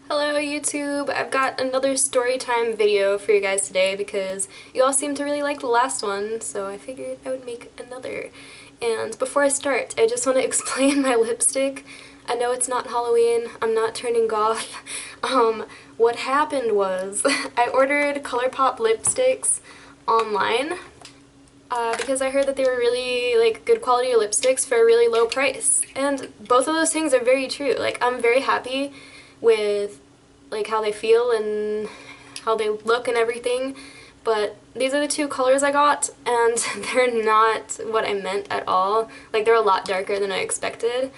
Hello YouTube! I've got another story time video for you guys today because you all seem to really like the last one, so I figured I would make another. And before I start, I just want to explain my lipstick. I know it's not Halloween, I'm not turning goth. What happened was I ordered ColourPop lipsticks online because I heard that they were really good quality lipsticks for a really low price. And both of those things are very true. I'm very happy with how they feel and how they look and everything, but these are the two colors I got and they're not what I meant at all. They're a lot darker than I expected.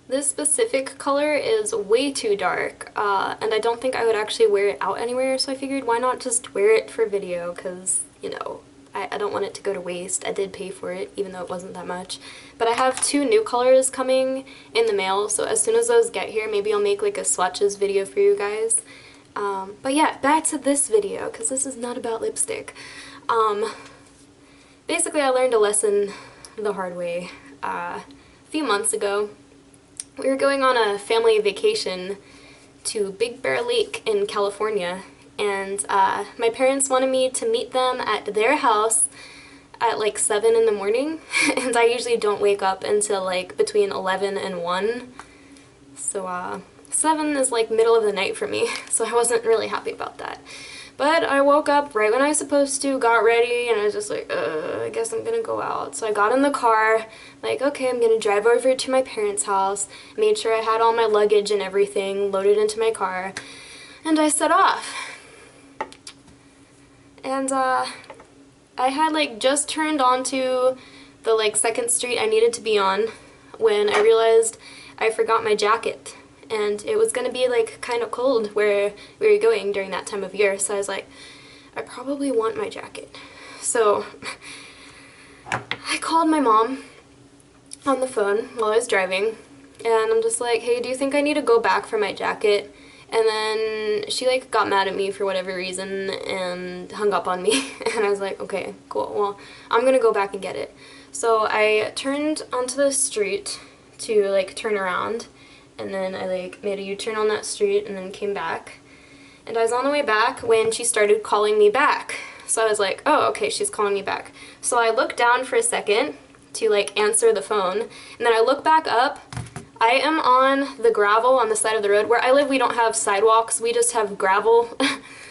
This specific color is way too dark, and I don't think I would actually wear it out anywhere, so I figured why not just wear it for video, because, you know, I don't want it to go to waste. I did pay for it, even though it wasn't that much. But I have two new colors coming in the mail, so as soon as those get here, maybe I'll make a swatches video for you guys. But yeah, back to this video, because this is not about lipstick. Basically, I learned a lesson the hard way a few months ago. We were going on a family vacation to Big Bear Lake in California, and my parents wanted me to meet them at their house at 7 in the morning, and I usually don't wake up until between 11 and 1, so 7 is middle of the night for me, so I wasn't really happy about that. But I woke up right when I was supposed to, got ready, and I was just I guess I'm gonna go out. So I got in the car, okay, I'm gonna drive over to my parents' house, made sure I had all my luggage and everything loaded into my car, and I set off. And I had just turned onto the second street I needed to be on when I realized I forgot my jacket. And it was gonna be kind of cold where we were going during that time of year, so I was like, I probably want my jacket. So I called my mom on the phone while I was driving, and I'm just like, hey, do you think I need to go back for my jacket? And then she got mad at me for whatever reason and hung up on me, and I was like, okay, cool, well, I'm gonna go back and get it. So I turned onto the street to turn around, and then I made a U-turn on that street and then came back. And I was on the way back when she started calling me back. So I was like, oh, okay, she's calling me back. So I looked down for a second to answer the phone, and then I look back up. I am on the gravel on the side of the road. Where I live, we don't have sidewalks, we just have gravel.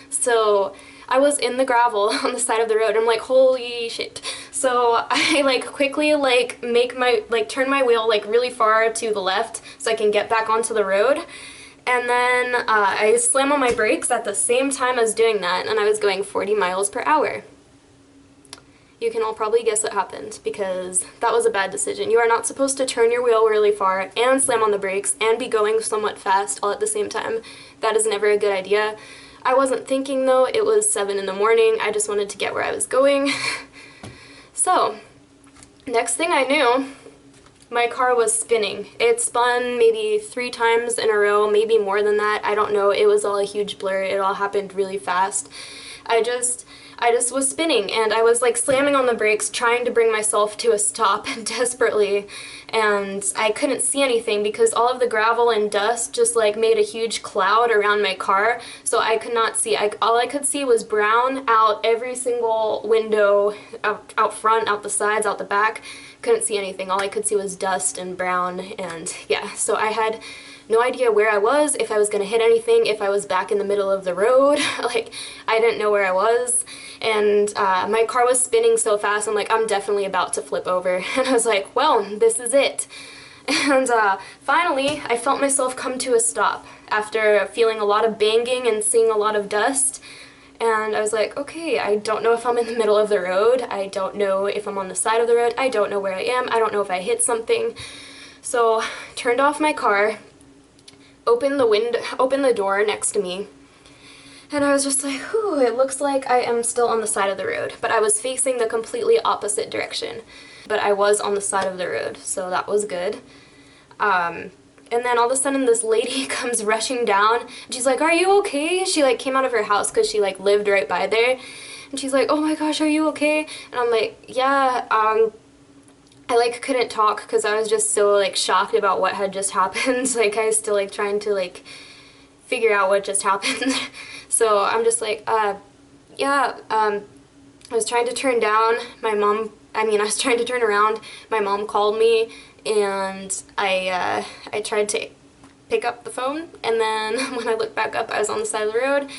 So I was in the gravel on the side of the road. I'm like, holy shit. So I quickly make my turn my wheel really far to the left so I can get back onto the road. And then I slam on my brakes at the same time as doing that, and I was going 40 miles per hour. You can all probably guess what happened, because that was a bad decision. You are not supposed to turn your wheel really far and slam on the brakes and be going somewhat fast all at the same time. That is never a good idea. I wasn't thinking though, it was 7 in the morning, I just wanted to get where I was going. So, next thing I knew, my car was spinning. It spun maybe 3 times in a row, maybe more than that, I don't know, it was all a huge blur, it all happened really fast. I just was spinning, and I was slamming on the brakes, trying to bring myself to a stop desperately, and I couldn't see anything because all of the gravel and dust just made a huge cloud around my car, so I could not see. All I could see was brown out every single window, out front, out the sides, out the back. Couldn't see anything. All I could see was dust and brown, and yeah, so I had no idea where I was, if I was gonna hit anything, if I was back in the middle of the road. I didn't know where I was, and my car was spinning so fast, I'm like, I'm definitely about to flip over. And I was like, well, this is it. And finally, I felt myself come to a stop after feeling a lot of banging and seeing a lot of dust. And I was like, okay, I don't know if I'm in the middle of the road, I don't know if I'm on the side of the road, I don't know where I am, I don't know if I hit something. So, turned off my car, opened the door next to me, and I was just like, whew, it looks like I am still on the side of the road. But I was facing the completely opposite direction. But I was on the side of the road, so that was good. And then all of a sudden this lady comes rushing down, and she's like, are you okay? She came out of her house because she lived right by there. And she's like, oh my gosh, are you okay? And I'm like, yeah, I couldn't talk because I was just so shocked about what had just happened. I was still trying to figure out what just happened. So I'm just like, yeah, I was trying to turn down, I was trying to turn around, my mom called me, and I tried to pick up the phone, and then when I looked back up, I was on the side of the road.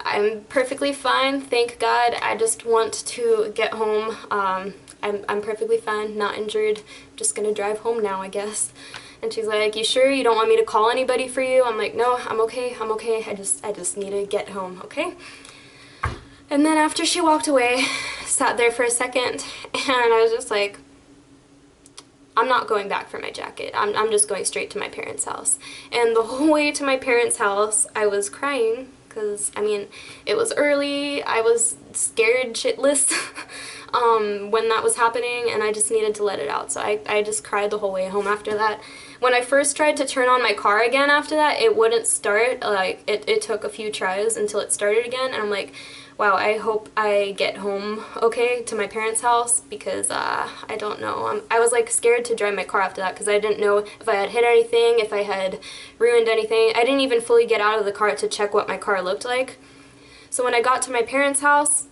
I'm perfectly fine, thank God. I just want to get home. I'm perfectly fine, not injured, just gonna drive home now, I guess. And she's like, you sure you don't want me to call anybody for you? I'm like, no, I'm okay, I just need to get home, okay? And then after she walked away, sat there for a second, and I was just like, I'm not going back for my jacket. I'm just going straight to my parents' house. And the whole way to my parents' house, I was crying, because, I mean, it was early, I was scared shitless when that was happening, and I just needed to let it out. So I just cried the whole way home after that. When I first tried to turn on my car again after that, it wouldn't start. Like, it took a few tries until it started again, and I'm like, wow, I hope I get home okay to my parents' house, because I don't know. I was like scared to drive my car after that, because I didn't know if I had hit anything, if I had ruined anything. I didn't even fully get out of the car to check what my car looked like. So when I got to my parents' house,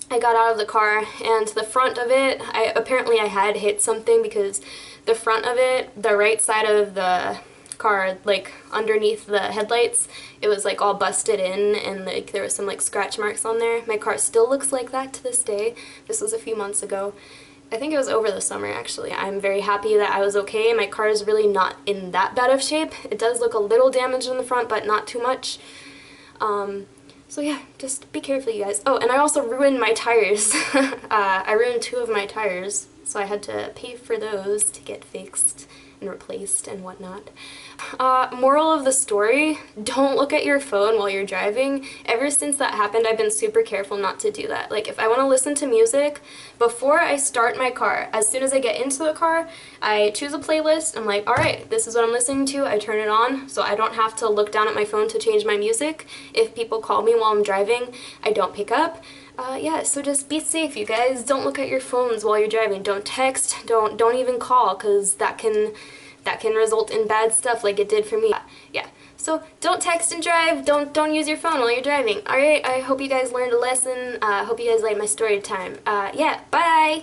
I got out of the car, and the front of it, apparently I had hit something, because the front of it, the right side of the car, like underneath the headlights, it was like all busted in, and like there was some like scratch marks on there. My car still looks like that to this day. This was a few months ago. I think it was over the summer, actually. I'm very happy that I was okay. My car is really not in that bad of shape. It does look a little damaged in the front, but not too much. So yeah, just be careful, you guys. Oh, and I also ruined my tires. I ruined 2 of my tires, so I had to pay for those to get fixed and replaced and whatnot. Moral of the story, don't look at your phone while you're driving. Ever since that happened, I've been super careful not to do that. Like, if I want to listen to music, before I start my car, as soon as I get into the car, I choose a playlist. I'm like, alright, this is what I'm listening to. I turn it on, so I don't have to look down at my phone to change my music. If people call me while I'm driving, I don't pick up. Yeah, so just be safe, you guys. Don't look at your phones while you're driving. Don't text, don't even call, because that can result in bad stuff like it did for me. Yeah, so don't text and drive. Don't use your phone while you're driving. Alright, I hope you guys learned a lesson. Hope you guys liked my story time. Yeah, bye!